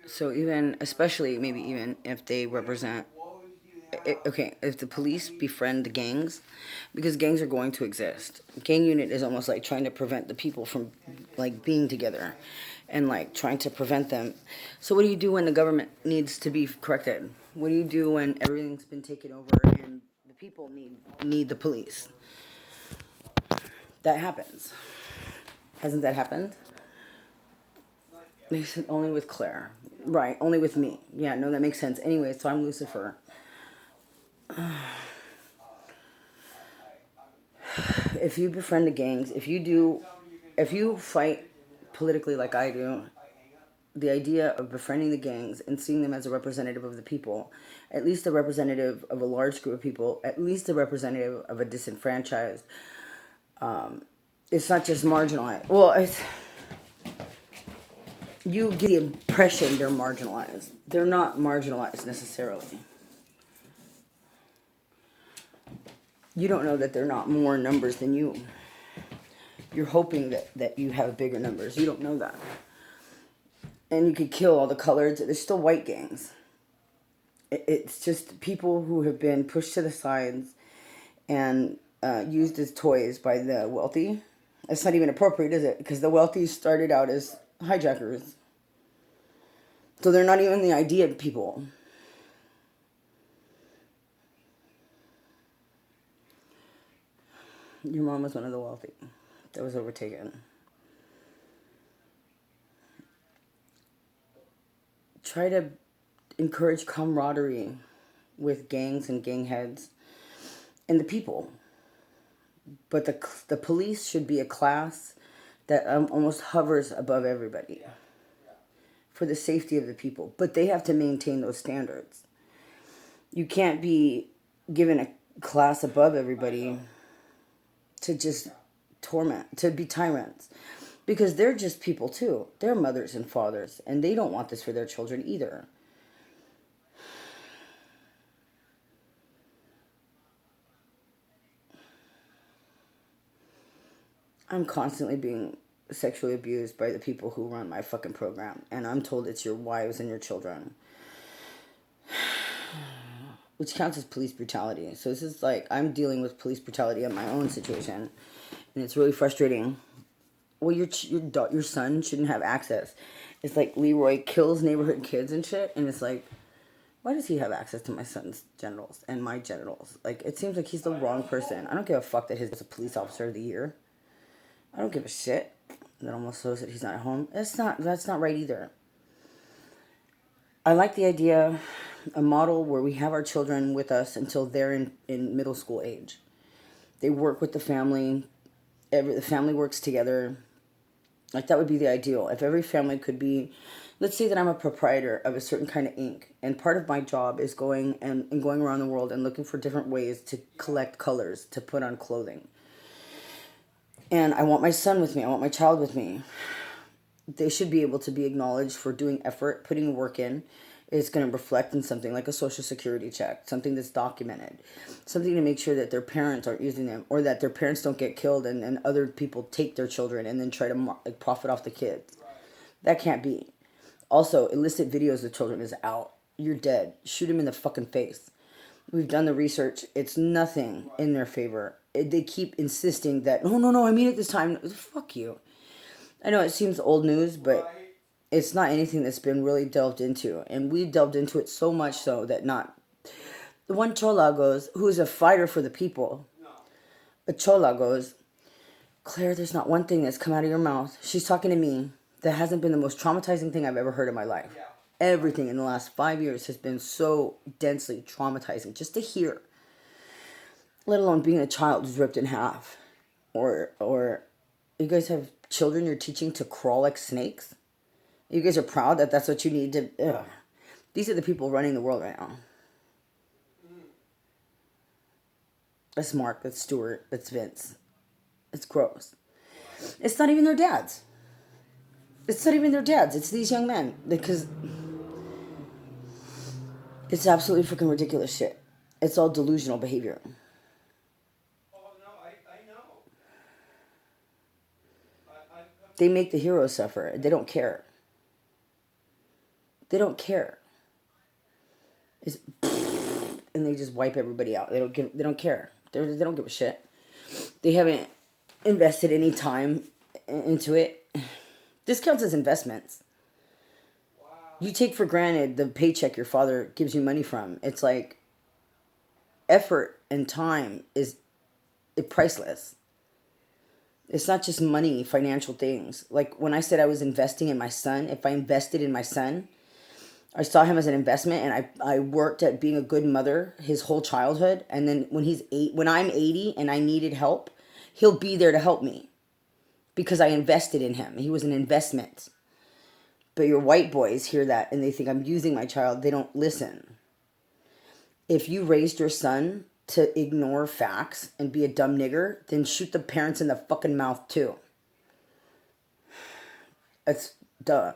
So even, especially maybe even if they represent, okay, if the police befriend the gangs, because gangs are going to exist. Gang unit is almost like trying to prevent the people from like being together, and like trying to prevent them. So what do you do when the government needs to be corrected? What do you do when everything's been taken over and the people need the police? That happens. Hasn't that happened? Only with Claire. Right, only with me. Yeah, no, that makes sense. Anyway, so I'm Lucifer. If you befriend the gangs, if you fight politically like I do, the idea of befriending the gangs and seeing them as a representative of the people, at least a representative of a large group of people, at least a representative of a disenfranchised, it's not just marginalized. Well, you get the impression they're marginalized. They're not marginalized necessarily. You don't know that they're not more numbers than you. You're hoping that you have bigger numbers. You don't know that. And you could kill all the coloreds. There's still white gangs. It's just people who have been pushed to the sides and used as toys by the wealthy. It's not even appropriate, is it? Because the wealthy started out as hijackers. So they're not even the idea people. Your mom was one of the wealthy that was overtaken. Try to encourage camaraderie with gangs and gang heads and the people. But the police should be a class that almost hovers above everybody for the safety of the people. But they have to maintain those standards. You can't be given a class above everybody to just torment, to be tyrants. Because they're just people too. They're mothers and fathers, and they don't want this for their children either. I'm constantly being sexually abused by the people who run my fucking program, and I'm told it's your wives and your children, which counts as police brutality. So this is like I'm dealing with police brutality in my own situation, and it's really frustrating. Well, your son shouldn't have access. It's like Leroy kills neighborhood kids and shit, and it's like, why does he have access to my son's genitals and my genitals? Like, it seems like he's the wrong person. I don't give a fuck that he's a police officer of the year. I don't give a shit that almost shows that he's not at home. That's not right either. I like the idea, a model where we have our children with us until they're in middle school age. They work with the family. The family works together. Like, that would be the ideal. If every family could be, let's say that I'm a proprietor of a certain kind of ink, and part of my job is and going around the world and looking for different ways to collect colors to put on clothing. And I want my son with me. I want my child with me. They should be able to be acknowledged for doing effort, putting work in. It's going to reflect in something like a social security check, something that's documented, something to make sure that their parents aren't using them, or that their parents don't get killed and other people take their children and then try to like, profit off the kids. That can't be. Also, illicit videos of children is out. You're dead. Shoot him in the fucking face. We've done the research. It's nothing in their favor. They keep insisting that, oh, no, no, I mean it this time. Fuck you. I know it seems old news, but it's not anything that's been really delved into. And we delved into it so much so that not. The one Chola goes, who's a fighter for the people, a Chola goes, Claire, there's not one thing that's come out of your mouth. She's talking to me. That hasn't been the most traumatizing thing I've ever heard in my life. Everything in the last 5 years has been so densely traumatizing just to hear, let alone being a child who's ripped in half. Or you guys have children you're teaching to crawl like snakes? You guys are proud that that's what you need to... Ugh. These are the people running the world right now. That's Mark, that's Stuart, that's Vince. It's gross. It's not even their dads. It's not even their dads. It's these young men. Because it's absolutely freaking ridiculous shit. It's all delusional behavior. They make the heroes suffer. They don't care. They don't care. It's, and they just wipe everybody out. They don't care. They don't give a shit. They haven't invested any time into it. This counts as investments. You take for granted the paycheck your father gives you money from. It's like effort and time is priceless. It's not just money, financial things. Like when I said I was investing in my son, if I invested in my son, I saw him as an investment, and I worked at being a good mother his whole childhood. And then when I'm 80 and I needed help, he'll be there to help me because I invested in him. He was an investment. But your white boys hear that and they think I'm using my child. They don't listen. If you raised your son to ignore facts and be a dumb nigger, then shoot the parents in the fucking mouth too. That's duh.